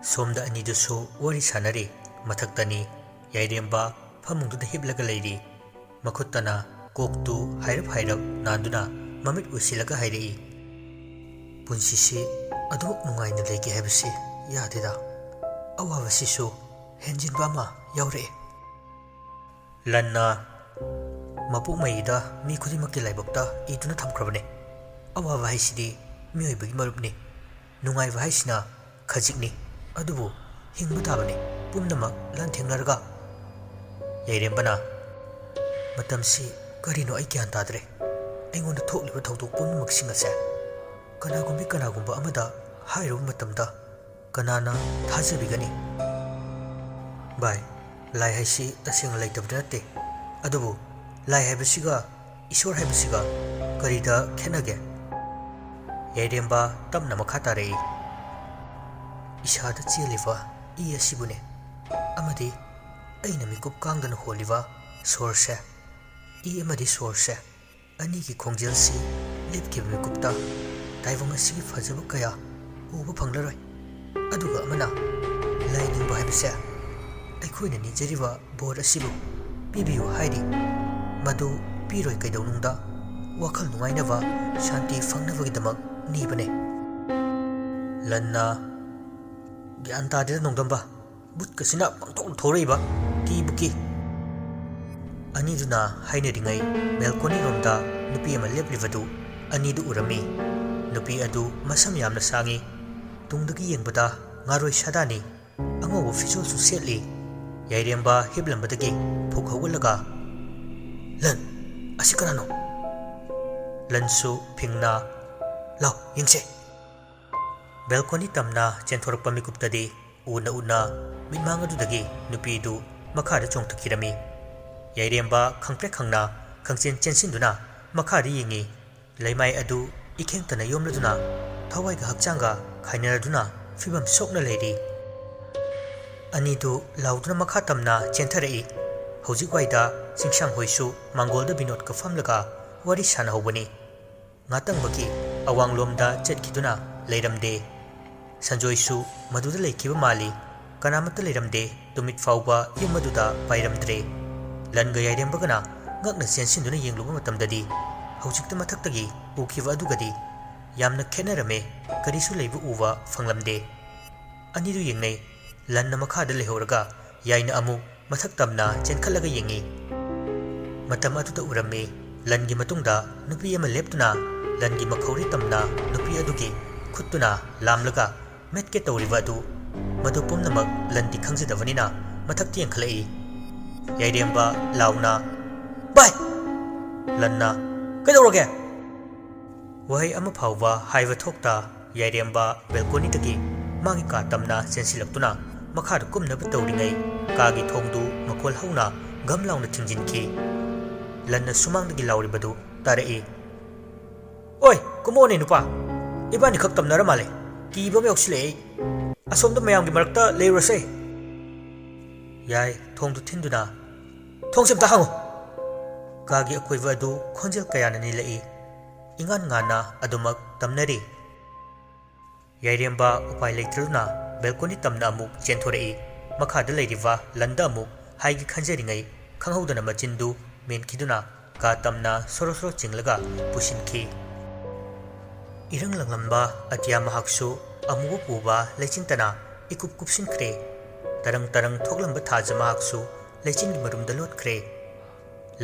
Somda anidusu wari sanari mathaktani yairemba famungduda hiblaga leiri makhutana koktu hairap hairap nanduna mamit usilaga hairei punsisi adu nungaina lege habisi yadeda awawasisu henjinba ma yaure lanna mapuk maida mi khudimakki laibokta iduna thamkrabane awawa haisidi mioibagi marupni nungai wa haisina khajikni adubu hingba tabane pumnamak lanthenglarga yairembana matamsi karino ai gyan tadre aingonda thokliba thawdok pumnamak singase kanagumba amada hairu matamda kanana thajabigani bai lai haisi taseng laitabda nate adubu lai haibasiga isor haibasiga karida khenage yairemba tamna makha tarei isada cheliva i asibune amadi aina mikup kangdana holiva sorse i amadi sorse ani ki khongjel-si lepkiba mikupta taivang asigi fajaba kaya uba phanglaroi aduga amana lainingba haibase aikhoina nijariba bor asibu pibiyu hairi madu piroi kaidaunungda wakhal nungainaba shanti fangnabagidamag nibane lanna gyan tadira nongdamba butkasina pangthok thoreiba kibuki aniduna haineringai balcony romda nupi ama leplivadu anidu urami nupi adu masam yamna sangi tungdagi yengbada ngaroi sadani angobo fisol su setli yairemba hiblambadagi phokhawalaga lan asikarano lansu phingna law yingse balcony tamna chenthorpa mikuptadi una minmangadudagi nupidu makhada chongthakirami yairemba khangpre khangna khangchen chensinduna makhari yingi leimai adu ikhengtana yomladuna thawaiga hakchanga khaineraduna fibam sokna leiri anidu lauduna makha tamna chenthari hojikwaida singsang hoisu mangolda binod ka famlaga wari sana hobani ngatangbaki awanglomda chetkiduna leiramde sanjoisu maduda leikiba mali kanamata leiramde tumit fauba yumaduda pairamdre langa yairembagana ngakna sensinduna yengluba matamdadi hojikta mathaktagi ukiba adugadi yamna khenarame karisu leibu uwa fanglamde anidu yengnei lanna makhada lehoraga yaina amu mathaktamna chenkhalaga yengi matam aduda urame langi matungda nupi ama leptuna langi makhauri tamna nupi adugi khutuna lamlaga metke tawriba adu madu pumnamak landi khangjidavanina mathakti yengkhalai yairemba launa bai lanna kaidawrage wahai ama phawba haiva thokta yairemba balcony dagi magi ka tamna sensilaktuna makhada kumnaba tawringai kagi thongdu makhol hauna gamlauna thingjinki lanna sumangdagi lauribadu tarai oi kumone nupa ibani khak tamnara male kiba me oksile asomda mayamgi marakta leirase yai thongdu thinduna thongsim ta hango kagi akoiba adu khonjel kayana ni lei ingan ngana adumak tamnari yairemba upai leitruna balcony tamna amuk chenthorei makhada leiriva landa amuk haigi khanjeringai khanghaudana machindu menkiduna ka tamna sorosoro chinglaga pushinki irang langlamba atia mahaksu amugu puba lechintana ikup kupsinkre tarang thoklamba thajama haksu lechingi marumda lotkre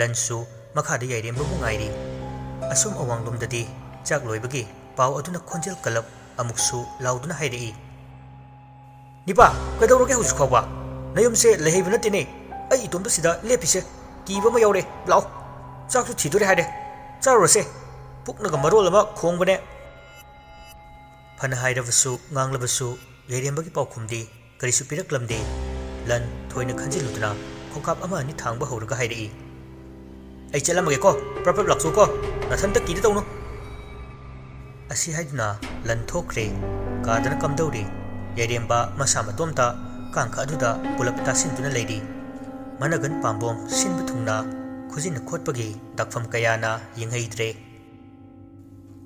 lansu makhada yairemba bungairi asum awanglomdadi chak loibagi paw aduna khonjel kalap amuksu lauduna hairei nipa kadawroge husukhawa nayumse lehibna tine ai itomda sida lepise kiba ma yaure law chaksu thidure haide charose puknaga marol ama khongbane phana hairabasu nganglabsu yairembagi paukhumdi karisu piraklamde lan thoina khanjiluduna khokap ama ani thangba hawraga hairei ai chalamage ko prapap laksu ko nathanta kida tawno asi haiduna lan thokre kadana kamdauri yairemba masa matomta kangkha aduda pulapta sinduna leiri managan pambom sinbu thungna khujin khotpagi dakfam kayana yingheidre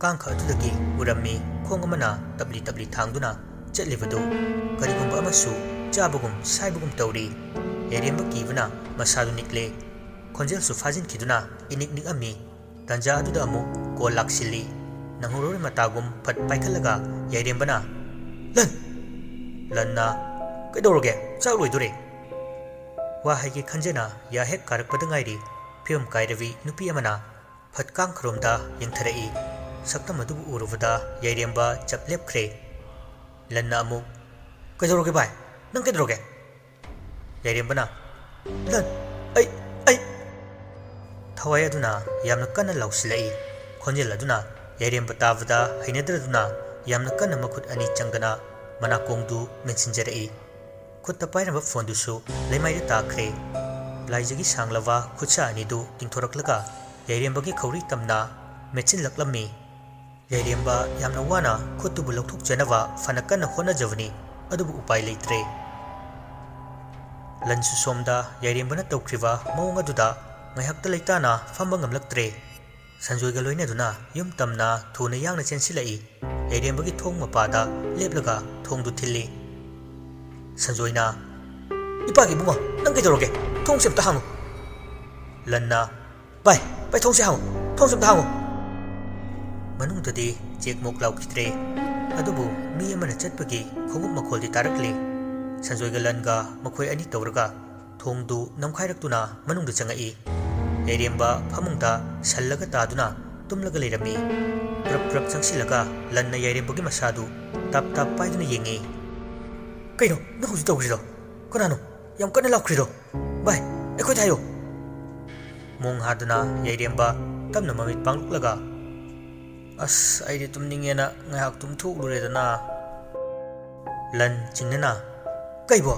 kangkha adudagi urami khongamana tabli thangduna ꯆꯠꯂꯤꯕꯗꯨ ꯀꯔꯤꯒꯨꯝꯕ ꯑꯃꯁꯨ ꯆꯥꯕꯒꯨꯝ ꯁꯥꯏꯕꯒꯨꯝ ꯇꯧꯔꯤ ꯌꯥꯏꯔꯦꯝꯕ ꯀꯤꯕꯅ ꯃꯁꯥꯗꯨ ꯅꯤꯛꯂꯦ ꯈꯣꯟꯖꯦꯜꯁꯨ ꯐꯥꯖꯤꯟꯈꯤꯗꯨꯅ ꯏꯅꯤꯛ ꯅꯤꯛꯑꯝꯃꯤ ꯇꯥꯟꯖꯥ ꯑꯗꯨꯗ ꯑꯃꯨꯛ call ꯂꯥꯛꯁꯤꯜꯂꯤ ꯅꯪꯍꯧꯔꯣꯏ ꯃꯇꯥꯒꯨꯝ ꯐꯠ ꯄꯥꯏꯈꯠꯂꯒ ꯌꯥꯏꯔꯦꯝꯕꯅ ꯂꯟꯅ ꯀꯩꯗꯧꯔꯒꯦ ꯆꯥꯛ ꯂꯣꯏꯗꯣꯔꯦ ꯋꯥꯍꯩꯒꯤ ꯈꯟꯖꯅ ꯌꯥ ꯍꯦꯛ ꯀꯥꯔꯛꯄꯗ ꯉꯥꯏꯔꯤ ꯐꯤꯕꯝ ꯀꯥꯏꯔꯕꯤ ꯅꯨꯄꯤ ꯑꯃꯅ ꯐꯠ ꯀꯥꯡꯈꯔꯣꯝꯗ ꯌꯦꯡꯊꯔꯛꯏ ꯁꯛꯇꯝ ꯑꯗꯨꯕꯨ ꯎꯔꯨꯕꯗ ꯌꯥꯏꯔꯦꯝꯕ ꯆꯞ ꯂꯦꯞꯈ꯭ꯔꯦ ꯂꯟꯅ ꯑꯃꯨꯛ ꯀꯩꯗꯧꯔꯒꯦ ꯚꯥꯏ ꯅꯪ ꯀꯩꯗꯧꯔꯒꯦ ꯌꯥꯏꯔꯦꯝꯕꯅ ꯂꯟ ꯑꯩ ꯊꯋꯥꯏ ꯑꯗꯨꯅ ꯌꯥꯝꯅ ꯀꯟꯅ ꯂꯥꯎꯁꯤꯜꯂꯛꯏ ꯈꯣꯟꯖꯦꯜ ꯑꯗꯨꯅ ꯌꯥꯏꯔꯦꯝꯕ ꯇꯥꯕꯗ ꯍꯩꯅꯗ꯭ꯔꯗꯨꯅ ꯌꯥꯝꯅ ꯀꯟꯅ ꯃꯈꯨꯠ ꯑꯅꯤ ꯆꯪꯗꯅ ꯃꯅꯥꯀꯣꯡꯗꯨ ꯃꯦꯟꯁꯤꯟꯖꯔꯛꯏ ꯈꯨꯠꯇ ꯄꯥꯏꯔꯝꯕ ꯐꯣꯟꯗꯨꯁꯨ ꯂꯩꯃꯥꯏꯗ ꯇꯥꯈ꯭ꯔꯦ ꯂꯥꯏꯖꯒꯤ ꯁꯥꯡꯂꯕ ꯈꯨꯠꯁꯥ ꯑꯅꯤꯗꯨ ꯇꯤꯡꯊꯣꯔꯛꯂꯒ ꯌꯥꯏꯔꯦꯝꯕꯒꯤ ꯈꯧꯔꯤ ꯇꯝꯅ ꯃꯦꯠꯁꯤꯜꯂꯛꯂꯝꯃꯤ ꯌꯥꯏꯔꯦꯝꯕ ꯌꯥꯝꯅ ꯋꯥꯅ ꯈꯨꯠꯇꯨꯕꯨ ꯂꯧꯊꯣꯛꯆꯅꯕ ꯐꯅ ꯀꯟꯅ ꯍꯣꯠꯅꯖꯕꯅꯤ ꯑꯗꯨꯕꯨ ꯎꯄꯥꯏ ꯂꯩꯇ꯭ꯔꯦ ꯂꯟꯁꯨ ꯁꯣꯝꯗ ꯌꯥꯏꯔꯦꯝꯕꯅ ꯇꯧꯈ꯭ꯔꯤꯕ ꯃꯑꯣꯡ ꯑꯗꯨꯗ ꯉꯥꯏꯍꯥꯛꯇ ꯂꯩꯇꯥꯅ ꯐꯝꯕ ꯉꯝꯂꯛꯇ꯭ꯔꯦ ꯁꯟꯖꯣꯏꯒ ꯂꯣꯏꯅꯗꯨꯅ ꯌꯨꯝ ꯇꯝꯅ ꯊꯨꯅ ꯌꯥꯡꯅ ꯆꯦꯟꯁꯤꯜꯂꯛꯏ ꯌꯥꯏꯔꯦꯝꯕꯒꯤ ꯊꯣꯡ ꯃꯄꯥꯗ ꯂꯦꯞꯂꯒ ꯊꯣꯡꯗꯨ ꯊꯤꯜꯂꯤ ꯁꯟꯖꯣꯏꯅ ꯏꯄꯥꯒꯤ ꯏꯕꯨꯡꯉꯣ ꯅꯪ ꯀꯩꯗꯧꯔꯒꯦ ꯊꯣꯡꯁꯦ ꯑꯝꯇ ꯍꯥꯡꯉꯨ ꯂꯟꯅ ꯚꯥꯏ ꯊꯣꯡꯁꯦ ꯍꯥꯡꯉꯨ ꯊꯣꯡꯁꯦ ꯑꯝꯇ ꯍꯥꯡꯉꯨ ꯃꯅꯨꯡꯗꯗꯤ ꯆꯦꯛꯃꯣꯛ ꯂꯥꯎꯈꯤꯗ꯭ꯔꯦ ꯑꯗꯨꯕꯨ ꯃꯤ ꯑꯃꯅ ꯆꯠꯄꯒꯤ ꯈꯣꯡꯎꯞ ꯃꯈꯣꯜꯗꯤ ꯇꯥꯔꯛꯂꯤ ꯁꯟꯖꯣꯏꯒ ꯂꯟꯒ ꯃꯈꯣꯏ ꯑꯅꯤ ꯇꯧꯔꯒ ꯊꯣꯡꯗꯨ ꯅꯝꯈꯥꯏꯔꯛꯇꯨꯅ ꯃꯅꯨꯡꯗ ꯆꯪꯉꯛꯏ ꯌꯥꯏꯔꯦꯝꯕ ꯐꯃꯨꯡꯗ ꯁꯜꯂꯒ ꯇꯥꯗꯨꯅ ꯇꯨꯝꯂꯒ ꯂꯩꯔꯝꯃꯤ ꯄ꯭ꯔꯞ ꯆꯪꯁꯤꯜꯂꯒ ꯂꯟꯅ ꯌꯥꯏꯔꯦꯝꯕꯒꯤ ꯃꯁꯥꯗꯨ ꯇꯥꯞ ꯄꯥꯏꯗꯨꯅ ꯌꯦꯡꯉꯤ ꯀꯩꯅꯣ ꯅꯪ ꯍꯧꯖꯤꯛ ꯇꯧꯈ꯭ꯔꯤꯗꯣ ꯀꯅꯥꯅꯣ ꯌꯥꯝ ꯀꯟꯅ ꯂꯥꯎꯈ꯭ꯔꯤꯗꯣ ꯚꯥꯏ ꯑꯩꯈꯣꯏꯗ ꯍꯥꯏꯌꯣ ꯃꯣꯡ ꯍꯥꯗꯨꯅ ꯌꯥꯏꯔꯦꯝꯕ ꯇꯞꯅ ꯃꯃꯤꯠ ꯄꯥꯡꯂꯛꯂꯒ ꯑꯁ ꯑꯩꯗꯤ ꯇꯨꯝꯅꯤꯡꯉꯦꯅ ꯉꯥꯏꯍꯥꯛ ꯇꯨꯝꯊꯣꯛꯂꯨꯔꯦꯗꯅ ꯂꯟ ꯆꯤꯡꯅꯅ ꯀꯩꯕꯣ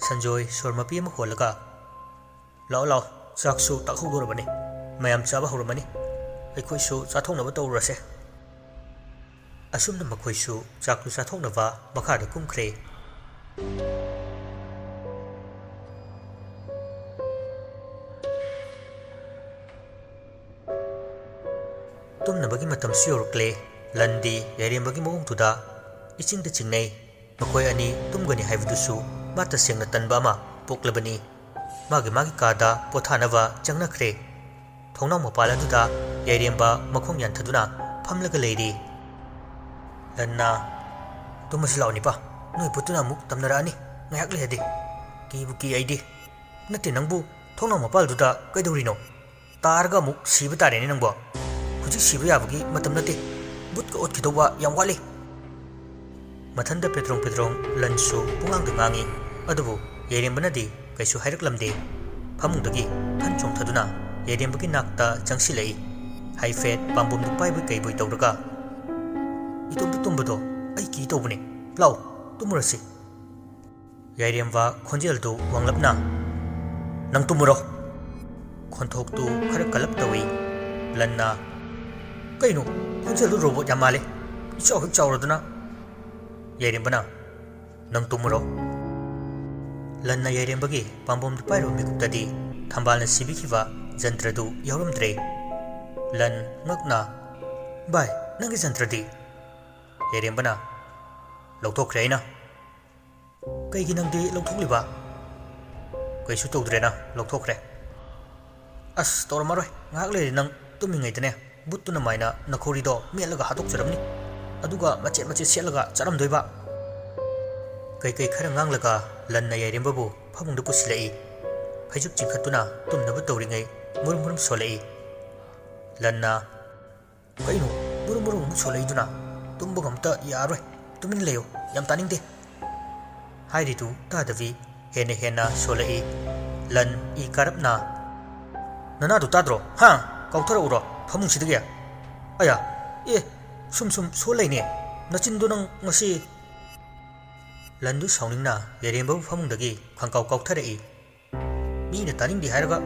ꯁꯟꯖꯣꯏ ꯁꯣꯔ ꯃꯄꯤ ꯑꯃ ꯍꯣꯜꯂꯒ ꯂꯥꯛꯑꯣ ꯆꯥꯛꯁꯨ ꯇꯥꯛꯍꯧꯗꯣꯔꯕꯅꯤ ꯃꯌꯥꯝ ꯆꯥꯕ ꯍꯧꯔꯝꯃꯅꯤ ꯑꯩꯈꯣꯏꯁꯨ ꯆꯥꯊꯣꯛꯅꯕ ꯇꯧꯔꯨꯔꯁꯦ ꯑꯁꯨꯝꯅ ꯃꯈꯣꯏꯁꯨ ꯆꯥꯛꯇꯨ ꯆꯥꯊꯣꯛꯅꯕ ꯃꯈꯥꯗ ꯀꯨꯝꯈ꯭ꯔꯦ ꯇꯨꯝꯅꯕꯒꯤ ꯃꯇꯝꯁꯨ ꯌꯧꯔꯛꯂꯦ ꯂꯟꯗꯤ ꯌꯥꯏꯔꯦꯝꯕꯒꯤ ꯃꯑꯣꯡꯗꯨꯗ ꯏꯆꯤꯡꯗ ꯆꯤꯡꯅꯩ ꯃꯈꯣꯏ ꯑꯅꯤ ꯇꯨꯝꯒꯅꯤ ꯍꯥꯏꯕꯗꯨꯁꯨ ꯃꯥ ꯇꯁꯦꯡꯅ ꯇꯟꯕ ꯑꯃ ꯄꯣꯛꯂꯕꯅꯤ ꯃꯥꯒꯤ ꯀꯥꯗ ꯄꯣꯊꯥꯅꯕ ꯆꯪꯅꯈ꯭ꯔꯦ ꯊꯣꯡꯅꯥꯎ ꯃꯄꯥꯜ ꯑꯗꯨꯗ ꯌꯥꯏꯔꯦꯝꯕ ꯃꯈꯣꯡ ꯌꯥꯟꯊꯗꯨꯅ ꯐꯝꯂꯒ ꯂꯩꯔꯤ ꯂꯟꯅ ꯇꯨꯝꯃꯁꯤ ꯂꯥꯛꯑꯣ ꯅꯣꯏ ꯄꯨꯠꯇꯨꯅ ꯑꯃꯨꯛ ꯇꯝꯅꯔꯛꯑꯅꯤ ꯉꯥꯏꯍꯥꯛ ꯂꯩꯔꯗꯤ ꯀꯤꯕꯨ ꯀꯤ ꯑꯩꯗꯤ ꯅꯠꯇꯦ ꯅꯪꯕꯨ ꯊꯣꯡꯅꯥꯎ ꯃꯄꯥꯜꯗꯨꯗ ꯀꯩꯗꯧꯔꯤꯅꯣ ꯇꯥꯔꯒ ꯑꯃꯨꯛ ꯁꯤꯕ ꯇꯥꯔꯦꯅꯦ ꯅꯪꯕꯣ ꯍꯧꯖꯤꯛ ꯁꯤꯕ ꯌꯥꯕꯒꯤ ꯃꯇꯝ ꯅꯠꯇꯦ ꯕꯨꯠꯀ ꯑꯣꯠꯈꯤꯗꯧꯕ ꯌꯥꯝ ꯋꯥꯠꯂꯤ ꯃꯊꯟꯗ ꯄꯦꯗ꯭ꯔꯣꯡ ꯂꯟꯁꯨ ꯄꯨꯡꯉꯥꯡꯗ ꯉꯥꯡꯉꯤ ꯑꯗꯨꯕꯨ ꯌꯥꯏꯔꯦꯝꯕꯅꯗꯤ ꯀꯩꯁꯨ ꯍꯥꯏꯔꯛꯂꯝꯗꯦ ꯐꯃꯨꯡꯗꯒꯤ ꯐꯟ ꯆꯣꯡꯊꯗꯨꯅ ꯌꯥꯏꯔꯦꯝꯕꯒꯤ ꯅꯥꯛꯇ ꯆꯪꯁꯤꯜꯂꯛꯏ ꯍꯥꯏꯐꯦꯠ ꯄꯥꯝꯕꯣꯝꯗꯨ ꯄꯥꯏꯕꯣꯏ ꯀꯩꯕꯣꯏ ꯇꯧꯔꯒ ꯏꯇꯣꯝꯇ ꯇꯨꯝꯕꯗꯣ ꯑꯩ ꯀꯤ ꯇꯧꯕꯅꯦ ꯂꯥꯎ ꯇꯨꯝꯃꯨꯔꯁꯤ ꯌꯥꯏꯔꯦꯝꯕ ꯈꯣꯟꯖꯦꯜꯗꯨ ꯋꯥꯡꯂꯞꯅ ꯅꯪ ꯇꯨꯝꯃꯨꯔꯣ ꯈꯣꯟꯊꯣꯛꯇꯨ ꯈꯔ ꯀꯜꯂꯞ ꯇꯧꯏ ꯂꯟꯅ ꯀꯩꯅꯣ ꯈꯣꯟꯖꯦꯜꯗꯨ ꯔꯣꯕꯣꯠ ꯌꯥꯝ ꯃꯥꯜꯂꯦ ꯏꯆꯥꯎ ꯍꯦꯛ ꯆꯥꯎꯔꯗꯅ ꯌꯥꯏꯔꯦꯝꯕꯅ ꯅꯪ ꯇꯨꯝꯃꯨꯔꯣ ꯂꯟꯅ ꯌꯥꯏꯔꯦꯝꯕꯒꯤ ꯄꯥꯝꯕꯣꯝꯗꯨ ꯄꯥꯏꯔꯨꯕ ꯃꯤꯀꯨꯞꯇꯗꯤ ꯊꯝꯕꯥꯜꯅ ꯁꯤꯕꯤꯈꯤꯕ ꯖꯟꯇ꯭ꯔꯗꯨ ꯌꯥꯎꯔꯝꯗ꯭ꯔꯦ ꯂꯟ ꯉꯛꯅ ꯚꯥꯏ ꯅꯪꯒꯤ ꯖꯟꯇ꯭ꯔꯗꯤ ꯌꯥꯏꯔꯦꯝꯕꯅ ꯂꯧꯊꯣꯛꯈ꯭ꯔꯦ ꯑꯩꯅ ꯀꯩꯒꯤ ꯅꯪꯗꯤ ꯂꯧꯊꯣꯛꯂꯤꯕ ꯀꯩꯁꯨ ꯇꯧꯗ꯭ꯔꯦꯅ ꯂꯧꯊꯣꯛꯈ꯭ꯔꯦ ꯑꯁ ꯇꯧꯔꯝꯃꯔꯣꯏ ꯉꯥꯏꯍꯥꯛ ꯂꯩꯔꯤ ꯅꯪ ꯇꯨꯝꯃꯤꯉꯩꯗꯅꯦ ꯕꯨꯠꯇꯨꯅ ꯃꯥꯏꯅ ꯅꯈꯧꯔꯤꯗꯣ ꯃꯦꯠꯂꯒ ꯍꯥꯠꯇꯣꯛꯆꯔꯝꯅꯤ ꯑꯗꯨꯒ ꯃꯆꯦꯠ ꯁꯦꯠꯂꯒ ꯆꯠꯂꯝꯗꯣꯏꯕ ꯀꯩ ꯈꯔ ꯉꯥꯡꯂꯒ ꯂꯟꯅ ꯌꯥꯏꯔꯦꯝꯕꯕꯨ ꯐꯃꯨꯡꯗ ꯄꯨꯁꯤꯜꯂꯛꯏ ꯐꯩꯖꯨꯞ ꯆꯤꯡꯈꯠꯇꯨꯅ ꯇꯨꯝꯅꯕ ꯇꯧꯔꯤꯉꯩ ꯃꯨꯔꯨꯝ ꯁꯣꯜꯂꯛꯏ ꯂꯟꯅ ꯀꯩꯅꯣ ꯃꯨꯔꯨꯝ ꯑꯃꯨꯛ ꯁꯣꯜꯂꯛꯏꯗꯨꯅ ꯇꯨꯝꯕꯒ ꯑꯝꯇ ꯌꯥꯔꯣꯏ ꯇꯨꯃꯤꯟꯅ ꯂꯩꯌꯣ ꯌꯥꯝ ꯇꯥꯅꯤꯡꯗꯦ ꯍꯥꯏꯔꯤꯗꯨ ꯇꯥꯗꯕꯤ ꯍꯦꯟꯅ ꯁꯣꯜꯂꯛꯏ ꯂꯟ ꯏ ꯀꯥꯔꯞꯅ ꯅꯅꯥꯗꯨ ꯇꯥꯗ꯭ꯔꯣ ꯍꯥ ꯀꯥꯎꯊꯔꯛꯎꯔꯣ ꯐꯃꯨꯡꯁꯤꯗꯒꯤ ꯑꯌꯥ ꯁꯨꯝ ꯁꯣꯜ ꯂꯩꯅꯦ ꯅꯆꯤꯟꯗꯣ ꯅꯪ ꯉꯁꯤ ꯂꯟꯗꯨ ꯁꯥꯎꯅꯤꯡꯅ ꯌꯥꯏꯔꯦꯝꯕꯕꯨ ꯐꯃꯨꯡꯗꯒꯤ ꯈꯪꯀꯥꯎ ꯀꯥꯎꯊꯔꯛꯏ ꯃꯤꯅ ꯇꯥꯅꯤꯡꯗꯦ ꯍꯥꯏꯔꯒ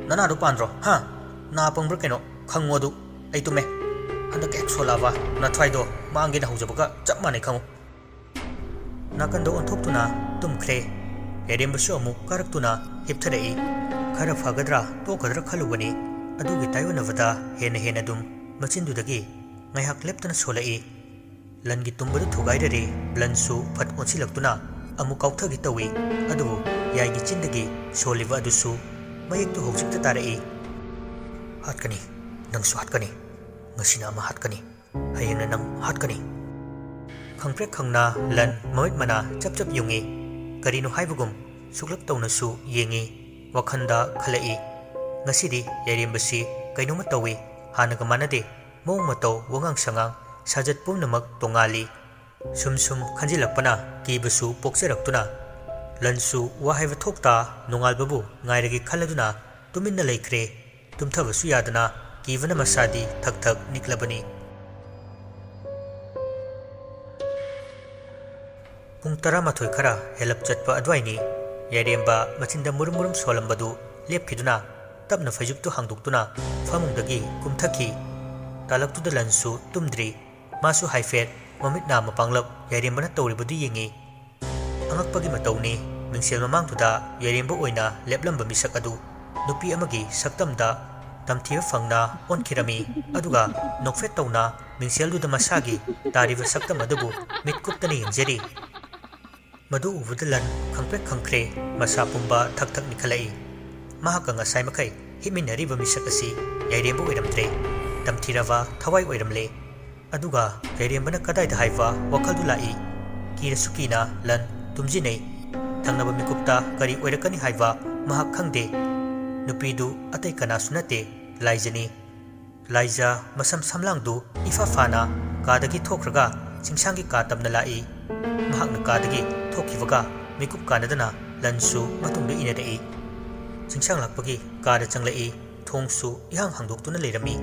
ꯅꯅꯥꯗꯨ ꯄꯥꯟꯗ꯭ꯔꯣ ꯍꯥ ꯅꯥ ꯄꯪꯕ꯭ꯔꯥ ꯀꯩꯅꯣ ꯈꯪꯉꯣ ꯑꯗꯨ ꯑꯩ ꯇꯨꯝꯃꯦ ꯍꯟꯗꯛ ꯍꯦꯛ ꯁꯣꯜꯂꯛꯑꯕ ꯅꯊ꯭ꯋꯥꯏꯗꯣ ꯃꯥꯡꯒꯦꯅ ꯍꯧꯖꯕꯒ ꯆꯞ ꯃꯥꯟꯅꯩ ꯈꯪꯉꯨ ꯅꯥꯀꯟꯗ ꯑꯣꯟꯊꯣꯛꯇꯨꯅ ꯇꯨꯝꯈ꯭ꯔꯦ ꯌꯥꯏꯔꯦꯝꯕꯁꯨ ꯑꯃꯨꯛ ꯀꯥꯔꯛꯇꯨꯅ ꯍꯤꯞꯊꯔꯛꯏ ꯈꯔ ꯐꯒꯗ꯭ꯔꯥ ꯇꯣꯛꯀꯗ꯭ꯔꯥ ꯈꯜꯂꯨꯕꯅꯤ ꯑꯗꯨꯒꯤ ꯇꯥꯏꯌꯣꯟꯅꯕꯗ ꯍꯦꯟꯅ ꯑꯗꯨꯝ ꯃꯆꯤꯟꯗꯨꯗꯒꯤ ꯉꯥꯏꯍꯥꯛ ꯂꯦꯞꯇꯅ ꯁꯣꯜꯂꯛꯏ ꯂꯟꯒꯤ ꯇꯨꯝꯕꯗꯨ ꯊꯨꯒꯥꯏꯔꯔꯦ ꯂꯟꯁꯨ ꯐꯠ ꯑꯣꯟꯁꯤꯜꯂꯛꯇꯨꯅ ꯑꯃꯨꯛ ꯀꯥꯎꯊꯒꯦ ꯇꯧꯏ ꯑꯗꯨꯕꯨ ꯌꯥꯏꯒꯤ ꯆꯤꯟꯗꯒꯤ ꯁꯣꯜꯂꯤꯕ ꯑꯗꯨꯁꯨ ꯃꯌꯦꯛꯇꯨ ꯍꯧꯖꯤꯛꯇ ꯇꯥꯔꯛꯏ ꯍꯥꯠꯀꯅꯤ ꯅꯪꯁꯨ ꯍꯥꯠꯀꯅꯤ ꯉꯁꯤꯅ ꯑꯃ ꯍꯥꯠꯀꯅꯤ ꯍꯌꯦꯡꯅ ꯅꯪ ꯍꯥꯠꯀꯅꯤ ꯈꯪꯄ꯭ꯔꯦꯛ ꯈꯪꯅ ꯂꯟ ꯃꯃꯤꯠ ꯃꯅꯥ ꯆꯞ ꯆꯞ ꯌꯨꯡꯏ ꯀꯔꯤꯅꯣ ꯍꯥꯏꯕꯒꯨꯝ ꯁꯨꯛꯂꯞ ꯇꯧꯅꯁꯨ ꯌꯦꯡꯏ ꯋꯥꯈꯟꯗ ꯈꯜꯂꯛꯏ ꯉꯁꯤꯗꯤ ꯌꯥꯏꯔꯦꯝꯕꯁꯤ ꯀꯩꯅꯣꯝꯃ ꯇꯧꯏ ꯍꯥꯟꯅꯒ ꯃꯥꯟꯅꯗꯦ ꯃꯑꯣꯡ ꯃꯇꯧ ꯋꯥꯉꯥꯡ ꯁꯉꯥꯡ ꯁꯥꯖꯠ ꯄꯨꯝꯅꯃꯛ ꯇꯣꯉꯥꯜꯂꯤ ꯁꯨꯝ ꯈꯟꯖꯤꯜꯂꯛꯄꯅ ꯀꯤꯕꯁꯨ ꯄꯣꯛꯆꯔꯛꯇꯨꯅ ꯂꯟꯁꯨ ꯋꯥ ꯍꯥꯏꯕ ꯊꯣꯛꯇ ꯅꯣꯡꯉꯥꯜꯕꯕꯨ ꯉꯥꯏꯔꯒꯦ ꯈꯜꯂꯗꯨꯅ ꯇꯨꯃꯤꯟꯅ ꯂꯩꯈ꯭ꯔꯦ ꯇꯨꯝꯊꯕꯁꯨ ꯌꯥꯗꯅ ꯀꯤꯕꯅ ꯃꯁꯥꯗꯤ ꯊꯛ ꯊꯛ ꯅꯤꯛꯂꯕꯅꯤ ꯄꯨꯡ 12 ꯈꯔ ꯍꯦꯜꯂꯞ ꯆꯠꯄ ꯑꯗꯨꯋꯥꯏꯅꯤ ꯌꯥꯏꯔꯦꯝꯕ ꯃꯆꯤꯟꯗ ꯃꯨꯔꯨꯝ ꯃꯨꯔꯨꯝ ꯁꯣꯜꯂꯝꯕꯗꯨ ꯂꯦꯞꯈꯤꯗꯨꯅ ꯇꯞꯅ ꯐꯩꯖꯨꯞꯇꯨ ꯍꯥꯡꯗꯣꯛꯇꯨꯅ ꯐꯃꯨꯡꯗꯒꯤ ꯀꯨꯝꯊꯈꯤ ꯇꯥꯂꯛꯇꯨꯗ ꯂꯟꯁꯨ ꯇꯨꯝꯗ꯭ꯔꯤ ꯃꯥꯁꯨ ꯍꯥꯏꯐꯦꯠ ꯃꯃꯤꯠ ꯅꯥ ꯃꯄꯥꯡꯂꯞ ꯌꯥꯏꯔꯦꯝꯕꯅ ꯇꯧꯔꯤꯕꯗꯨ ꯌꯦꯡꯏ ꯑꯉꯛꯄꯒꯤ ꯃꯇꯧꯅꯤ ꯃꯤꯡꯁꯦꯜ ꯃꯃꯥꯡꯗꯨꯗ ꯌꯥꯏꯔꯦꯝꯕ ꯑꯣꯏꯅ ꯂꯦꯞꯂꯝꯕ ꯃꯤꯁꯛ ꯑꯗꯨ ꯅꯨꯄꯤ ꯑꯃꯒꯤ ꯁꯛꯇꯝꯗ ꯇꯝꯊꯤꯕ ꯐꯪꯅ ꯑꯣꯟꯈꯤꯔꯝꯃꯤ ꯑꯗꯨꯒ ꯅꯣꯛꯐꯦꯠ ꯇꯧꯅ ꯃꯤꯡꯁꯦꯜꯗꯨꯗ ꯃꯁꯥꯒꯤ ꯇꯥꯔꯤꯕ ꯁꯛꯇꯝ ꯑꯗꯨꯕꯨ ꯃꯤꯠ ꯀꯨꯞꯇꯅ ꯌꯦꯡꯖꯔꯤ ꯃꯗꯨ ꯎꯕꯗ ꯂꯟ ꯈꯪꯄ꯭ꯔꯦꯛ ꯈꯪꯈ꯭ꯔꯦ ꯃꯁꯥ ꯄꯨꯝꯕ ꯊꯛ ꯊꯛ ꯅꯤꯛꯈꯠꯂꯛꯏ ꯃꯍꯥꯛꯀ ꯉꯁꯥꯏ ꯃꯈꯩ ꯍꯤꯞꯃꯤꯟꯅꯔꯤꯕ ꯃꯤꯁꯛ ꯑꯁꯤ ꯌꯥꯏꯔꯦꯝꯕ ꯑꯣꯏꯔꯝꯗ꯭ꯔꯦ ꯇꯝꯊꯤꯔꯕ ꯊꯋꯥꯏ ꯑꯣꯏꯔꯝꯂꯦ ꯑꯗꯨꯒ ꯌꯥꯏꯔꯦꯝꯕꯅ ꯀꯗꯥꯏꯗ ꯍꯥꯏꯕ ꯋꯥꯈꯜꯗꯨ ꯂꯥꯛꯏ ꯀꯤꯔꯁꯨ ꯀꯤꯅ ꯂꯟ ꯇꯨꯝꯖꯤꯟꯅꯩ ꯊꯪꯅꯕ ꯃꯤꯀꯨꯞꯇ ꯀꯔꯤ ꯑꯣꯏꯔꯛꯀꯅꯤ ꯍꯥꯏꯕ ꯃꯍꯥꯛ ꯈꯪꯗꯦ ꯅꯨꯄꯤꯗꯨ ꯑꯇꯩ ꯀꯅꯥꯁꯨ ꯅꯠꯇꯦ ꯂꯥꯏꯖꯅꯤ ꯂꯥꯏꯖ ꯃꯁꯝ ꯁꯝꯂꯥꯡꯗꯨ ꯏꯐꯥ ꯐꯥꯅ ꯀꯥꯗꯒꯤ ꯊꯣꯛꯈ꯭ꯔꯒ ꯆꯤꯡꯁꯥꯡꯒꯤ ꯀꯥ ꯇꯝꯅ ꯂꯥꯛꯏ ꯃꯍꯥꯛꯅ ꯀꯥꯗꯒꯤ ꯊꯣꯛꯈꯤꯕꯒ ꯃꯤꯀꯨꯞ ꯀꯥꯅꯗꯅ ꯂꯟꯁꯨ ꯃꯇꯨꯡꯗ ꯏꯅꯔꯛꯏ ꯆꯤꯡꯁꯥꯡ ꯂꯥꯛꯄꯒꯤ ꯀꯥꯗ ꯆꯪꯂꯛꯏ ꯊꯣꯡꯁꯨ ꯏꯍꯥꯡ ꯍꯥꯡꯗꯣꯛꯇꯨꯅ ꯂꯩꯔꯝꯃꯤ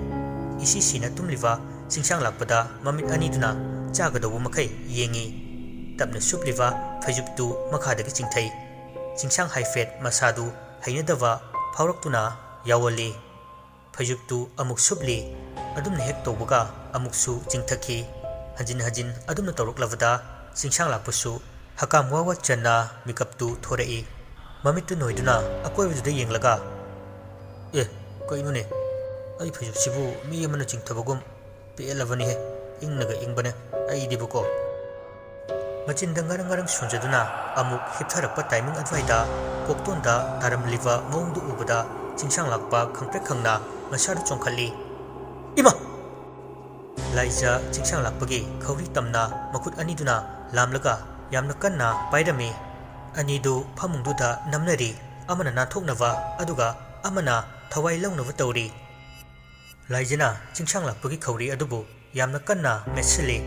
ꯏꯁꯤ ꯁꯤꯅ ꯇꯨꯝꯂꯤꯕ ꯆꯤꯡꯁꯥꯡ ꯂꯥꯛꯄꯗ ꯃꯃꯤꯠ ꯑꯅꯤꯗꯨꯅ ꯆꯥꯒꯗꯧꯕ ꯃꯈꯩ ꯌꯦꯡꯏ ꯇꯞꯅ ꯁꯨꯞꯂꯤꯕ ꯐꯩꯖꯨꯞꯇꯨ ꯃꯈꯥꯗꯒꯤ ꯆꯤꯡꯊꯩ ꯆꯤꯡꯁꯥꯡ ꯍꯥꯏꯐꯦꯠ ꯃꯁꯥꯗꯨ ꯍꯩꯅꯗꯕ ꯐꯥꯎꯔꯛꯇꯨꯅ ꯌꯥꯎꯋꯜꯂꯤ ꯐꯩꯖꯨꯞꯇꯨ ꯑꯃꯨꯛ ꯁꯨꯞꯂꯤ ꯑꯗꯨꯝꯅ ꯍꯦꯛ ꯇꯧꯕꯒ ꯑꯃꯨꯛꯁꯨ ꯆꯤꯡꯊꯈꯤ ꯍꯟꯖꯤꯟ ꯍꯟꯖꯤꯟ ꯑꯗꯨꯝꯅ ꯇꯧꯔꯛꯂꯕꯗ ꯆꯤꯡꯁꯥꯡ ꯂꯥꯛꯄꯁꯨ ꯍꯀꯥꯝ ꯋꯥꯋꯥ ꯆꯟꯅ ꯃꯤꯀꯞꯇꯨ ꯊꯣꯔꯛꯏ ꯃꯃꯤꯠꯇꯨ ꯅꯣꯏꯗꯨꯅ ꯑꯀꯣꯏꯕꯗꯨꯗ ꯌꯦꯡꯂꯒ ꯀꯩꯅꯣꯅꯦ ꯑꯩ ꯐꯩꯖꯨꯞꯁꯤꯕꯨ ꯃꯤ ꯑꯃꯅ ꯆꯤꯡꯊꯕꯒꯨꯝ ꯄꯦꯜꯂꯕꯅꯤꯍꯦ ꯏꯪꯅꯒ ꯏꯪꯕꯅꯦ ꯑꯩꯗꯤꯕꯨꯀꯣ ꯃꯆꯤꯟꯗ ꯉꯔꯪ ꯉꯔꯪ ꯁꯣꯟꯖꯗꯨꯅ ꯑꯃꯨꯛ ꯍꯤꯞꯊꯔꯛꯄ ꯇꯥꯏꯃꯤꯡ ꯑꯗꯨꯋꯥꯏꯗ ꯀꯣꯛꯇꯣꯟꯗ ꯇꯥꯔꯝꯂꯤꯕ ꯃꯑꯣꯡꯗꯨ ꯎꯕꯗ ꯆꯤꯡꯁꯥꯡ ꯂꯥꯛꯄ ꯈꯪꯄ꯭ꯔꯦꯛ ꯈꯪꯅ ꯃꯁꯥꯗꯨ ꯆꯣꯡꯈꯠꯂꯤ ꯏꯃꯥ ꯂꯥꯏꯖ ꯆꯤꯡꯁꯥꯡ ꯂꯥꯛꯄꯒꯤ ꯈꯧꯔꯤ ꯇꯝꯅ ꯃꯈꯨꯠ ꯑꯅꯤꯗꯨꯅ ꯂꯥꯝꯂꯒ ꯌꯥꯝꯅ ꯀꯟꯅ ꯄꯥꯏꯔꯝꯃꯤ ꯑꯅꯤꯗꯨ ꯐꯃꯨꯡꯗꯨꯗ ꯅꯝꯅꯔꯤ ꯑꯃꯅ ꯅꯥꯟꯊꯣꯛꯅꯕ ꯑꯗꯨꯒ ꯑꯃꯅ ꯊꯋꯥꯏ ꯂꯧꯅꯕ ꯇꯧꯔꯤ ꯂꯥꯏꯖꯅ ꯆꯤꯡꯁꯥꯡ ꯂꯥꯛꯄꯒꯤ ꯈꯧꯔꯤ ꯑꯗꯨꯕꯨ ꯌꯥꯝꯅ ꯀꯟꯅ ꯃꯦꯠꯁꯤꯜꯂꯤ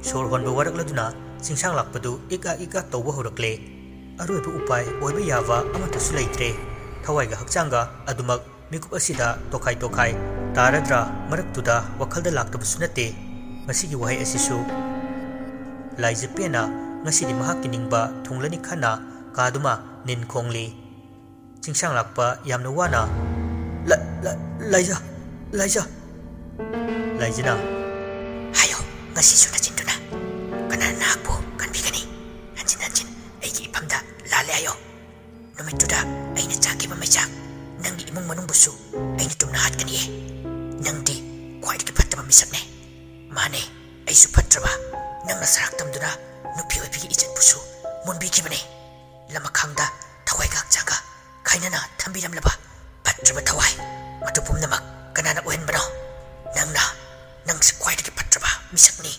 ꯁꯣꯔ ꯍꯣꯟꯕ ꯋꯥꯔꯛꯂꯗꯨꯅ ꯆꯤꯡꯁꯥꯡ ꯂꯥꯛꯄꯗꯨ ꯏꯀꯥ ꯏꯀꯥ ꯇꯧꯕ ꯍꯧꯔꯛꯂꯦ ꯑꯔꯣꯏꯕ ꯎꯄꯥꯏ ꯑꯣꯏꯕ ꯌꯥꯕ ꯑꯃꯠꯇꯁꯨ ꯂꯩꯇ꯭ꯔꯦ ꯊꯋꯥꯏꯒ ꯍꯛꯆꯥꯡꯒ ꯑꯗꯨꯃꯛ ꯃꯤꯀꯨꯞ ꯑꯁꯤꯗ ꯇꯣꯈꯥꯏ ꯇꯣꯈꯥꯏ ꯇꯥꯔꯗ꯭ꯔꯥ ꯃꯔꯛꯇꯨꯗ ꯋꯥꯈꯜꯗ ꯂꯥꯛꯇꯕꯁꯨ ꯅꯠꯇꯦ ꯃꯁꯤꯒꯤ ꯋꯥꯍꯩ ꯑꯁꯤꯁꯨ ꯂꯥꯏꯖ ꯄꯦꯟꯅ ꯉꯁꯤꯗꯤ ꯃꯍꯥꯛꯀꯤ ꯅꯤꯡꯕ ꯊꯨꯡꯂꯅꯤ ꯈꯟꯅ ꯀꯥꯗꯨꯃ ꯅꯤꯟ ꯈꯣꯡꯂꯤ ꯆꯤꯡꯁꯥꯡ ꯂꯥꯛꯄ ꯌꯥꯝꯅ ꯋꯥꯅ ꯂꯥꯏꯖ ꯂꯥꯏꯖꯅ ꯍꯥꯏꯌꯣ ꯉꯁꯤꯁꯨ ꯅꯆꯤꯟꯗꯨꯅ ꯀꯅꯥꯅ ꯅꯍꯥꯛꯄꯨ ꯀꯟꯕꯤꯒꯅꯤ ꯍꯟꯖꯤꯟ ꯍꯟꯖꯤನ್ ꯑꯩꯒꯤ ꯏꯐꯝꯗ ꯂꯥꯜꯂꯦ ꯍꯥꯏꯌꯣ ꯅꯨꯃꯤꯠꯇꯨꯗ ꯑꯩꯅ ꯆꯥꯈꯤꯕ ꯃꯩꯆꯥꯛ ꯅꯪꯒꯤ ꯏꯃꯨꯡ ꯃꯅꯨꯡꯕꯨꯁꯨ ꯑꯩꯅ ꯇꯨꯝꯅ ꯍꯥꯠꯀꯅꯤꯌꯦ ꯅꯪꯗꯤ ꯈ꯭ꯋꯥꯏꯗꯒꯤ ꯐꯠꯇꯕ ꯃꯤꯁꯛꯅꯦ ꯃꯥꯅꯦ ꯑꯩꯁꯨ ꯐꯠꯇ꯭ꯔꯕ ꯅꯪꯅ ꯁꯔꯥꯛꯇꯝꯗꯨꯅ ꯅꯨꯄꯤ ꯑꯣꯏꯕꯤꯒꯤ ꯏꯖꯠꯄꯨꯁꯨ ꯃꯨꯟꯕꯤꯈꯤꯕꯅꯦ ꯂꯃꯈꯥꯡꯗ ꯊꯋꯥꯏꯒ ꯍꯛꯆꯥꯡꯒ ꯈꯥꯏꯅꯅ ꯊꯝꯕꯤꯔꯝꯂꯕ ꯐꯠꯇ꯭ꯔꯕ ꯊꯋꯥꯏ ꯃꯗꯨ ꯄꯨꯝꯅꯃꯛ ꯀꯅꯥꯅ ꯑꯣꯏꯍꯟꯕꯅꯣ ꯅꯪꯁꯤ ꯈ꯭ꯋꯥꯏꯗꯒꯤ ꯐꯠꯇ꯭ꯔꯕ ꯃꯤꯁꯛꯅꯤ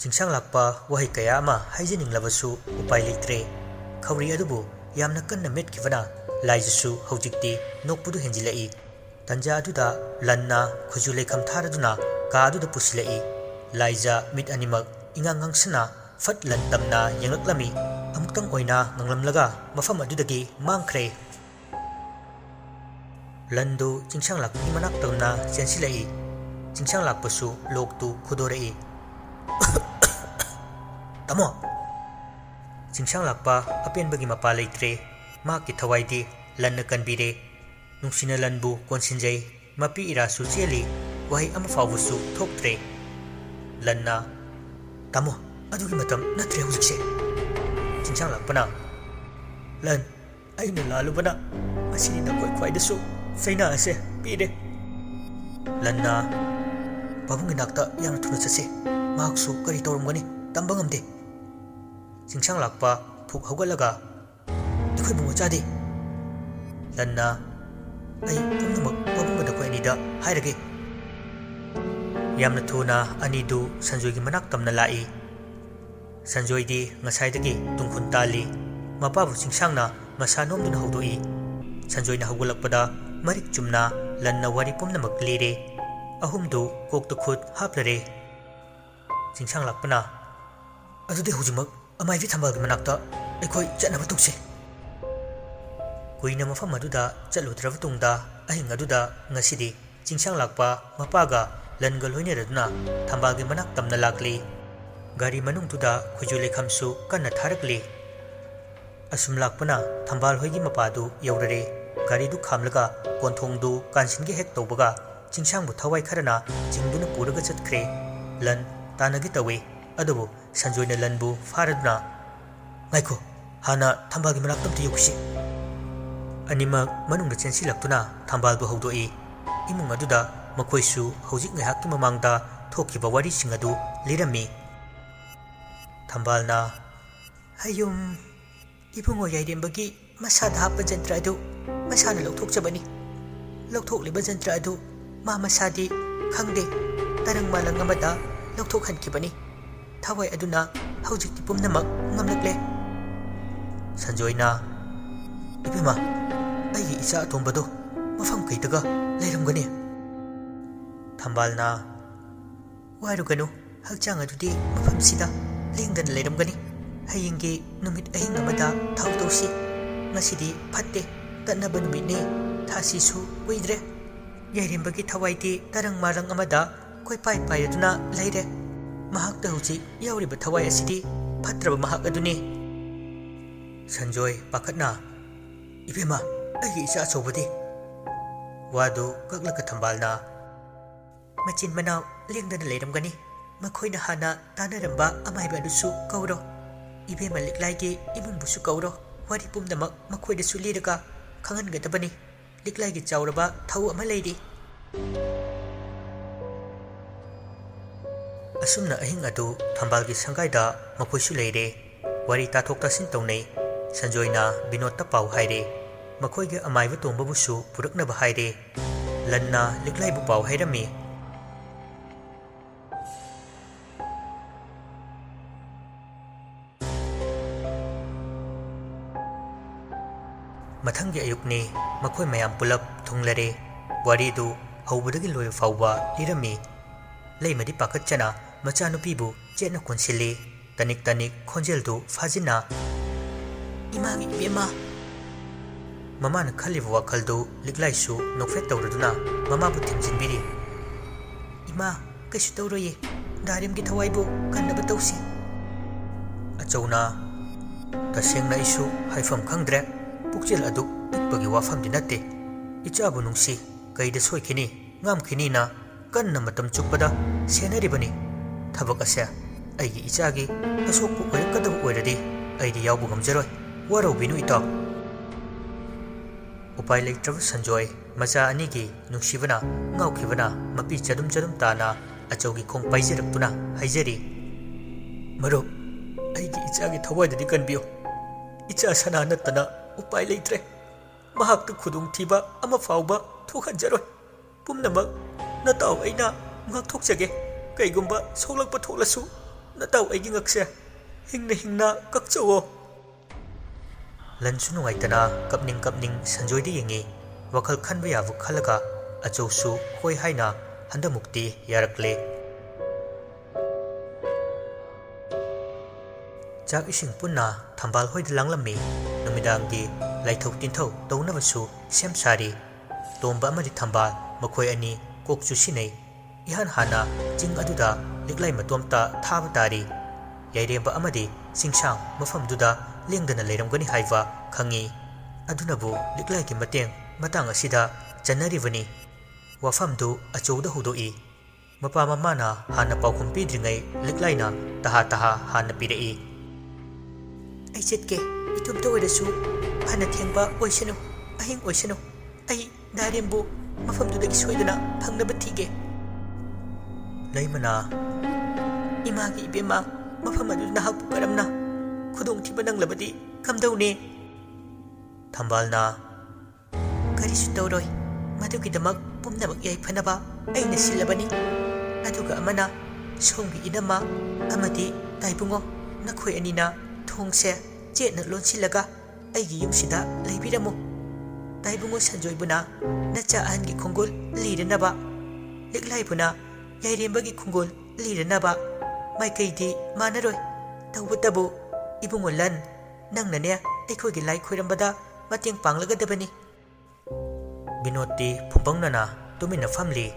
ꯆꯤꯡꯁꯥꯡ ꯂꯥꯛꯄ ꯋꯥꯍꯩ ꯀꯌꯥ ꯑꯃ ꯍꯥꯏꯖꯅꯤꯡꯂꯕꯁꯨ ꯎꯄꯥꯏ ꯂꯩꯇ꯭ꯔꯦ ꯈꯧꯔꯤ ꯑꯗꯨꯕꯨ ꯌꯥꯝꯅ ꯀꯟꯅ ꯃꯦꯠꯈꯤꯕꯅ ꯂꯥꯏꯖꯁꯨ ꯍꯧꯖꯤꯛꯇꯤ ꯅꯣꯛꯄꯗꯨ ꯍꯦꯟꯖꯤꯜꯂꯛꯏ ꯇꯟꯖꯥ ꯑꯗꯨꯗ ꯂꯟꯅ ꯈꯨꯖꯨ ꯂꯩꯈꯝ ꯊꯥꯔꯗꯨꯅ ꯀꯥ ꯑꯗꯨꯗ ꯄꯨꯁꯤꯜꯂꯛꯏ ꯂꯥꯏꯖ ꯃꯤꯠ ꯑꯅꯤꯃꯛ ꯏꯉꯥꯡ ꯉꯥꯡꯁꯤꯟꯅ ꯐꯠ ꯂꯟ ꯇꯝꯅ ꯌꯦꯡꯂꯛꯂꯝꯃꯤ ꯑꯃꯨꯛꯇꯪ ꯑꯣꯏꯅ ꯉꯪꯂꯝꯂꯒ ꯃꯐꯝ ꯑꯗꯨꯗꯒꯤ ꯃꯥꯡꯈ꯭ꯔꯦ ꯂꯟꯗꯨ ꯆꯤꯡꯁꯥꯡ ꯂꯥꯛꯄꯒꯤ ꯃꯅꯥꯛꯇꯧꯅ ꯆꯦꯟꯁꯤꯜꯂꯛꯏ ꯆꯤꯡꯁꯥꯡ ꯂꯥꯛꯄꯁꯨ ꯂꯣꯛꯇꯨ ꯈꯨꯗꯣꯔꯛꯏ ꯇꯥꯃꯣ ꯆꯤꯡꯁꯥꯡ ꯂꯥꯛꯄ ꯑꯄꯦꯟꯕꯒꯤ ꯃꯄꯥ ꯂꯩꯇ꯭ꯔꯦ ꯃꯍꯥꯛꯀꯤ ꯊꯋꯥꯏꯗꯤ ꯂꯟꯅ ꯀꯟꯕꯤꯔꯦ ꯅꯨꯡꯁꯤꯅ ꯂꯟꯕꯨ ꯀꯣꯟꯁꯤꯟꯖꯩ ꯃꯄꯤ ꯏꯔꯥꯁꯨ ꯆꯦꯜꯂꯤ ꯋꯥꯍꯩ ꯑꯃ ꯐꯥꯎꯕꯁꯨ ꯊꯣꯛꯇ꯭ꯔꯦ ꯂꯟꯅ ꯇꯥꯃꯣ ꯑꯗꯨꯒꯤ ꯃꯇꯝ ꯅꯠꯇ꯭ꯔꯦ ꯍꯧꯖꯤꯛꯁꯦ ꯆꯤꯡꯁꯥꯡ ꯂꯥꯛꯄꯅ ꯂꯟ ꯑꯩꯅ ꯂꯥꯜꯂꯨꯕꯅ ꯉꯁꯤꯗꯤ ꯅꯈꯣꯏ ꯈ꯭ꯋꯥꯏꯗꯁꯨ ꯆꯩꯅꯥ ꯑꯁꯦ ꯄꯤꯔꯦ ꯂꯟꯅ ꯄꯥꯕꯨꯡꯒꯤ ꯅꯥꯛꯇ ꯌꯥꯝꯅ ꯊꯨꯅ ꯆꯠꯁꯤ ꯃꯍꯥꯛꯁꯨ ꯀꯔꯤ ꯇꯧꯔꯝꯒꯅꯤ ꯇꯝꯕ ꯉꯝꯗꯦ ꯆꯤꯡꯁꯥꯡ ꯂꯥꯛꯄ ꯐꯨꯛ ꯍꯧꯒꯠꯂꯒ ꯑꯩꯈꯣꯏ ꯕꯨꯡꯉꯣ ꯆꯥꯗꯦ ꯂꯟꯅ ꯑꯩ ꯄꯨꯝꯅꯃꯛ ꯄꯥꯕꯨꯡꯒꯗ ꯑꯩꯈꯣꯏ ꯑꯅꯤꯗ ꯍꯥꯏꯔꯒꯦ ꯌꯥꯝꯅ ꯊꯨꯅ ꯑꯅꯤꯗꯨ ꯁꯟꯖꯣꯏꯒꯤ ꯃꯅꯥꯛ ꯇꯝꯅ ꯂꯥꯛꯏ ꯁꯟꯖꯣꯏꯗꯤ ꯉꯁꯥꯏꯗꯒꯤ ꯇꯨꯡꯈꯨꯟ ꯇꯥꯜꯂꯤ ꯃꯄꯥꯕꯨ ꯆꯤꯡꯁꯥꯡꯅ ꯃꯁꯥ ꯅꯣꯝꯗꯨꯅ ꯍꯧꯗꯣꯛꯏ ꯁꯟꯖꯣꯏꯅ ꯍꯧꯒꯠꯂꯛꯄꯗ ꯃꯔꯤꯛ ꯆꯨꯝꯅ ꯂꯟꯅ ꯋꯥꯔꯤ ꯄꯨꯝꯅꯃꯛ ꯂꯤꯔꯦ ꯑꯍꯨꯝꯗꯨ ꯀꯣꯛꯇ ꯈꯨꯠ ꯍꯥꯞꯂꯔꯦ ꯆꯤꯡꯁꯥꯡ ꯂꯥꯛꯄꯅ ꯑꯗꯨꯗꯤ ꯍꯧꯖꯤꯛꯃꯛ ꯑꯃꯥꯏꯕꯤ ꯊꯝꯕꯥꯜꯒꯤ ꯃꯅꯥꯛꯇ ꯑꯩꯈꯣꯏ ꯆꯠꯅꯕ ꯇꯧꯁꯤ ꯀꯨꯏꯅ ꯃꯐꯝ ꯑꯗꯨꯗ ꯆꯠꯂꯨꯗ꯭ꯔꯕ ꯇꯨꯡꯗ ꯑꯍꯤꯡ ꯑꯗꯨꯗ ꯉꯁꯤꯗꯤ ꯆꯤꯡꯁꯥꯡ ꯂꯥꯛꯄ ꯃꯄꯥꯒ ꯂꯟꯒ ꯂꯣꯏꯅꯔꯗꯨꯅ ꯊꯝꯕꯥꯜꯒꯤ ꯃꯅꯥꯛ ꯇꯝꯅ ꯂꯥꯛꯂꯤ ꯒꯥꯔꯤ ꯃꯅꯨꯡꯗꯨꯗ ꯈꯨꯖꯨ ꯂꯩꯈꯝꯁꯨ ꯀꯟꯅ ꯊꯥꯔꯛꯂꯤ ꯑꯁꯨꯝ ꯂꯥꯛꯄꯅ ꯊꯝꯕꯥꯜ ꯍꯣꯏꯒꯤ ꯃꯄꯥꯗꯨ ꯌꯧꯔꯔꯦ ꯒꯥꯔꯤꯗꯨ ꯈꯥꯝꯂꯒ ꯀꯣꯟꯊꯣꯡꯗꯨ ꯀꯥꯟꯁꯤꯟꯒꯦ ꯍꯦꯛ ꯇꯧꯕꯒ ꯆꯤꯡꯁꯥꯡꯕꯨ ꯊꯋꯥꯏ ꯈꯔꯅ ꯆꯤꯡꯗꯨꯅ ꯄꯨꯔꯒ ꯆꯠꯈ꯭ꯔꯦ ꯂꯟ ꯇꯥꯟꯅꯒꯦ ꯇꯧꯏ ꯑꯗꯨꯕꯨ ꯁꯟꯖꯣꯏꯅ ꯂꯟꯕꯨ ꯐꯥꯔꯗꯨꯅ ꯉꯥꯏꯈꯣ ꯍꯥꯟꯅ ꯊꯝꯕꯥꯜꯒꯤ ꯃꯅꯥꯛꯇ ꯑꯝꯇ ꯌꯧꯈꯤꯁꯤ ꯑꯅꯤꯃꯛ ꯃꯅꯨꯡꯗ ꯆꯦꯟꯁꯤꯜꯂꯛꯇꯨꯅ ꯊꯝꯕꯥꯜꯕꯨ ꯍꯧꯗꯣꯛꯏ ꯏꯃꯨꯡ ꯑꯗꯨꯗ ꯃꯈꯣꯏꯁꯨ ꯍꯧꯖꯤꯛ ꯉꯥꯏꯍꯥꯛꯀꯤ ꯃꯃꯥꯡꯗ ꯊꯣꯛꯈꯤꯕ ꯋꯥꯔꯤꯁꯤꯡ ꯑꯗꯨ ꯂꯤꯔꯝꯃꯤ ꯊꯝꯕꯥꯜꯅ ꯍꯌꯨꯝ ꯏꯕꯨꯡꯉꯣ ꯌꯥꯏꯔꯦꯝꯕꯒꯤ ꯃꯁꯥꯗ ꯍꯥꯞꯄ ꯖꯟꯇ꯭ꯔ ꯑꯗꯨ ꯃꯁꯥꯅ ꯂꯧꯊꯣꯛꯆꯕꯅꯤ ꯂꯧꯊꯣꯛꯂꯤꯕ ꯖꯟꯇ꯭ꯔ ꯑꯗꯨ ꯃꯥ ꯃꯁꯥꯗꯤ ꯈꯪꯗꯦ ꯇꯔꯪ ꯃꯥꯂꯪ ꯑꯃꯗ ꯂꯧꯊꯣꯛꯍꯟꯈꯤꯕꯅꯤ ꯊꯋꯥꯏ ꯑꯗꯨꯅ ꯍꯧꯖꯤꯛꯇꯤ ꯄꯨꯝꯅꯃꯛ ꯉꯝꯂꯛꯂꯦ ꯁꯟꯖꯣꯏꯅ ꯏꯕꯦꯝꯃ ꯑꯩꯒꯤ ꯏꯆꯥ ꯑꯇꯣꯝꯕꯗꯣ ꯃꯐꯝ ꯀꯩꯗꯒ ꯂꯩꯔꯝꯒꯅꯤ ꯊꯝꯕꯥꯜꯅ ꯋꯥꯔꯨꯒꯅꯨ ꯍꯛꯆꯥꯡ ꯑꯗꯨꯗꯤ ꯃꯐꯝꯁꯤꯗ ꯂꯦꯡꯗꯅ ꯂꯩꯔꯝꯒꯅꯤ ꯍꯌꯦꯡꯒꯤ ꯅꯨꯃꯤꯠ ꯑꯍꯤꯡ ꯑꯃꯗ ꯊꯧ ꯇꯧꯁꯤ ꯉꯁꯤꯗꯤ ꯐꯠꯇꯦ ꯇꯠꯅꯕ ꯅꯨꯃꯤꯠꯅꯤ ꯊꯥꯁꯤꯁꯨ ꯀꯨꯏꯗ꯭ꯔꯦ ꯌꯥꯏꯔꯦꯝꯕꯒꯤ ꯊꯋꯥꯏꯗꯤ ꯇꯔꯪ ꯃꯥꯔꯪ ꯑꯃꯗ ꯀꯣꯏꯄꯥꯏ ꯄꯥꯏꯔꯗꯨꯅ ꯂꯩꯔꯦ ꯃꯍꯥꯛꯇ ꯍꯧꯖꯤꯛ ꯌꯥꯎꯔꯤꯕ ꯊꯋꯥꯏ ꯑꯁꯤꯗꯤ ꯐꯠꯇ꯭ꯔꯕ ꯃꯍꯥꯛ ꯑꯗꯨꯅꯤ ꯁꯟꯖꯣꯏ ꯄꯥꯈꯠꯅ ꯏꯕꯦꯝꯃ ꯑꯩꯒꯤ ꯏꯆꯥ ꯑꯆꯧꯕꯗꯤ ꯋꯥꯗꯨ ꯀꯛꯂꯒ ꯊꯝꯕꯥꯜꯅ ꯃꯆꯤꯟ ꯃꯅꯥꯎ ꯂꯦꯡꯗꯅ ꯂꯩꯔꯝꯒꯅꯤ ꯃꯈꯣꯏꯅ ꯍꯥꯟꯅ ꯇꯥꯟꯅꯔꯝꯕ ꯑꯃꯥꯏꯕ ꯑꯗꯨꯁꯨ ꯀꯧꯔꯣ ꯏꯕꯦꯝꯃ ꯂꯤꯛꯂꯥꯏꯒꯤ ꯏꯃꯨꯡꯕꯨꯁꯨ ꯀꯧꯔꯣ ꯋꯥꯔꯤ ꯄꯨꯝꯅꯃꯛ ꯃꯈꯣꯏꯗꯁꯨ ꯂꯤꯔꯒ ꯈꯪꯍꯟꯒꯗꯕꯅꯤ ꯂꯤꯛꯂꯥꯏꯒꯤ ꯆꯥꯎꯔꯕ ꯊꯧ ꯑꯃ ꯂꯩꯔꯤ ꯑꯁꯨꯝꯅ ꯑꯍꯤꯡ ꯑꯗꯨ ꯊꯝꯕꯥꯜꯒꯤ ꯁꯪꯒꯥꯏꯗ ꯃꯈꯣꯏꯁꯨ ꯂꯩꯔꯦ ꯋꯥꯔꯤ ꯇꯥꯊꯣꯛ ꯇꯥꯁꯤꯟ ꯇꯧꯅꯩ ꯁꯟꯖꯣꯏꯅ ꯕꯤꯅꯣꯠꯇ ꯄꯥꯎ ꯍꯥꯏꯔꯦ ꯃꯈꯣꯏꯒꯤ ꯑꯃꯥꯏꯕ ꯇꯣꯡꯕꯕꯨꯁꯨ ꯄꯨꯔꯛꯅꯕ ꯍꯥꯏꯔꯦ ꯂꯟꯅ ꯂꯤꯛꯂꯥꯏꯕꯨ ꯄꯥꯎ ꯍꯥꯏꯔꯝꯃꯤ ꯃꯊꯪꯒꯤ ꯑꯌꯨꯛꯅꯤ ꯃꯈꯣꯏ ꯃꯌꯥꯝ ꯄꯨꯂꯞ ꯊꯨꯡꯂꯔꯦ ꯋꯥꯔꯤꯗꯨ ꯍꯧꯕꯗꯒꯤ ꯂꯣꯏꯕ ꯐꯥꯎꯕ ꯂꯤꯔꯝꯃꯤ ꯂꯩꯃꯗꯤ ꯄꯥꯈꯠꯆꯅ ꯃꯆꯥꯅꯨꯄꯤꯕꯨ ꯆꯦꯠꯅ ꯀꯣꯟꯁꯤꯜꯂꯤ ꯇꯅꯤꯛ ꯇꯅꯤꯛ ꯈꯣꯟꯖꯦꯜꯗꯨ ꯐꯥꯖꯤꯟꯅ ꯏꯃꯥꯒꯤ ꯏꯕꯦꯝꯃ ꯃꯃꯥꯅ ꯈꯜꯂꯤꯕ ꯋꯥꯈꯜꯗꯨ ꯂꯤꯛꯂꯥꯏꯁꯨ ꯅꯣꯛꯐꯦꯠ ꯇꯧꯔꯗꯨꯅ ꯃꯃꯥꯕꯨ ꯊꯦꯝꯖꯤꯟꯕꯤꯔꯤ ꯏꯃꯥ ꯀꯩꯁꯨ ꯇꯧꯔꯣꯏꯌꯦ ꯗꯥꯔꯤꯝꯒꯤ ꯊꯋꯥꯏꯕꯨ ꯀꯟꯅꯕ ꯇꯧꯁꯤ ꯑꯆꯧꯅ ꯇꯁꯦꯡꯅ ꯑꯩꯁꯨ ꯍꯥꯏꯐꯝ ꯈꯪꯗ꯭ꯔꯦ ꯄꯨꯛꯆꯦꯜ ꯑꯗꯨꯛ ꯄꯤꯛꯄꯒꯤ ꯋꯥꯐꯝꯗꯤ ꯅꯠꯇꯦ ꯏꯆꯥꯕꯨ ꯅꯨꯡꯁꯤ ꯀꯩꯗ ꯁꯣꯏꯈꯤꯅꯤ ꯉꯝꯈꯤꯅꯤꯅ ꯀꯟꯅ ꯃꯇꯝ ꯆꯨꯞꯄꯗ ꯁꯦꯟꯅꯔꯤꯕꯅꯤ ꯊꯕꯛ ꯑꯁꯦ ꯑꯩꯒꯤ ꯏꯆꯥꯒꯤ ꯑꯁꯣꯛꯄ ꯑꯣꯏꯔꯛꯀꯗꯕ ꯑꯣꯏꯔꯗꯤ ꯑꯩꯗꯤ ꯌꯥꯎꯕ ꯉꯝꯖꯔꯣꯏ ꯋꯥꯔꯧꯕꯤꯅꯨ ꯏꯇꯥꯎ ꯎꯄꯥꯏ ꯂꯩꯇ꯭ꯔꯕ ꯁꯟꯖꯣꯏ ꯃꯆꯥ ꯑꯅꯤꯒꯤ ꯅꯨꯡꯁꯤꯕꯅ ꯉꯥꯎꯈꯤꯕꯅ ꯃꯄꯤ ꯆꯗꯨꯝ ꯆꯗꯨꯝ ꯇꯥꯅ ꯑꯆꯧꯒꯤ ꯈꯣꯡ ꯄꯥꯏꯖꯔꯛꯇꯨꯅ ꯍꯥꯏꯖꯔꯤ ꯃꯔꯨꯞ ꯑꯩꯒꯤ ꯏꯆꯥꯒꯤ ꯊꯋꯥꯏꯗꯗꯤ ꯀꯟꯕꯤꯌꯨ ꯏꯆꯥ ꯁꯅꯥ ꯅꯠꯇꯅ ꯎꯄꯥꯏ ꯂꯩꯇ꯭ꯔꯦ ꯃꯍꯥꯛꯇ ꯈꯨꯗꯣꯡꯊꯤꯕ ꯑꯃ ꯐꯥꯎꯕ ꯊꯣꯛꯍꯟꯖꯔꯣꯏ ꯄꯨꯝꯅꯃꯛ ꯅꯇꯥꯎ ꯑꯩꯅ ꯉꯥꯛꯊꯣꯛꯆꯒꯦ ꯀꯩꯒꯨꯝꯕ ꯁꯣꯛꯂꯛꯄ ꯊꯣꯛꯂꯁꯨ ꯅꯇꯥꯎ ꯑꯩꯒꯤ ꯉꯛꯁꯦ ꯍꯤꯡꯅ ꯍꯤꯡꯅ ꯀꯛꯆꯋꯣ ꯂꯟꯁꯨ ꯅꯨꯡꯉꯥꯏꯇꯅ ꯀꯞꯅꯤꯡ ꯀꯞꯅꯤꯡ ꯁꯟꯖꯣꯏꯗ ꯌꯦꯡꯉꯤ ꯋꯥꯈꯜ ꯈꯟꯕ ꯌꯥꯕ ꯈꯜꯂꯒ ꯑꯆꯧꯁꯨ ꯍꯣꯏ ꯍꯥꯏꯅ ꯍꯟꯗꯛꯃꯨꯛꯇꯤ ꯌꯥꯔꯛꯂꯦ ꯆꯥꯛ ꯏꯁꯤꯡ ꯄꯨꯟꯅ ꯊꯝꯕꯥꯜ ꯍꯣꯏꯗ ꯂꯥꯡꯂꯝꯃꯤ ꯅꯨꯃꯤꯗꯥꯡꯒꯤ ꯂꯥꯏꯊꯧ ꯇꯤꯟꯊꯧ ꯇꯧꯅꯕꯁꯨ ꯁꯦꯝ ꯁꯥꯔꯤ ꯇꯣꯝꯕ ꯑꯃꯗꯤ ꯊꯝꯕꯥꯜ ꯃꯈꯣꯏ ꯑꯅꯤ ꯀꯣꯛ ꯆꯨꯁꯤꯟꯅꯩ ꯏꯍꯥꯟ ꯍꯥꯟꯅ ꯆꯤꯡ ꯑꯗꯨꯗ ꯂꯤꯛꯂꯥꯏ ꯃꯇꯣꯝꯇ ꯊꯥꯕ ꯇꯥꯔꯤ ꯌꯥꯏꯔꯦꯝꯕ ꯑꯃꯗꯤ ꯆꯤꯡꯁꯥꯡ ꯃꯐꯝꯗꯨꯗ ꯂꯦꯡꯗꯅ ꯂꯩꯔꯝꯒꯅꯤ ꯍꯥꯏꯕ ꯈꯪꯉꯤ ꯑꯗꯨꯅꯕꯨ ꯂꯤꯛꯂꯥꯏꯒꯤ ꯃꯇꯥꯡ ꯑꯁꯤꯗ ꯆꯟꯅꯔꯤꯕꯅꯤ ꯋꯥꯐꯝꯗꯨ ꯑꯆꯧꯗ ꯍꯧꯗꯣꯛꯏ ꯃꯄꯥ ꯃꯃꯥꯅ ꯍꯥꯟꯅ ꯄꯥꯎꯈꯨꯝ ꯄꯤꯗ꯭ꯔꯤꯉꯩ ꯂꯤꯛꯂꯥꯏꯅ ꯇꯍꯥ ꯍꯥꯟꯅ ꯄꯤꯔꯛꯏ ꯑꯩ ꯆꯠꯀꯦ ꯏꯇꯣꯝꯇ ꯑꯣꯏꯔꯁꯨ ꯐꯅ ꯊꯦꯡꯕ ꯑꯣꯏꯁꯅꯨ ꯑꯍꯤꯡ ꯑꯣꯏꯁꯅꯨ ꯑꯩ ꯗꯥꯔꯦꯝꯕꯨ ꯃꯐꯝꯗꯨꯗꯒꯤ ꯁꯣꯏꯗꯅ ꯐꯪꯅꯕ ꯊꯤꯒꯦ ꯂꯩꯃꯅ Imagi ibema mafam adu nahak karamna khudong thiba nanglabadi kamdawne. Thambalna karisu tawroi madugidamak pumnamak yaifanaba aina silabani. Aduga amana somgi inama amadi taibungo nakhoi anina thongse chetna lonsilaga aigi yumsida leibiramo. Taibungo sanjoibuna nacha ahangi khongol liranaba liklaibuna yairembagi khongol liranaba maikaidi manaroi tawbutabu ibungo lan nangnane aikhoigi lai khoirambada mateng panglagadabani. Binoti phumpangnana tumina family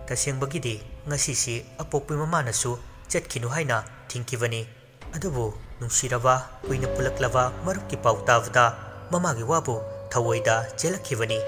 tasengbagidi ngasisi apokpi mamanasu chatkhinu haina thingkibani. Adubu nungsiraba kuina pulaklaba marukki pau tabada mamagi wabu thawoida chelakhibani.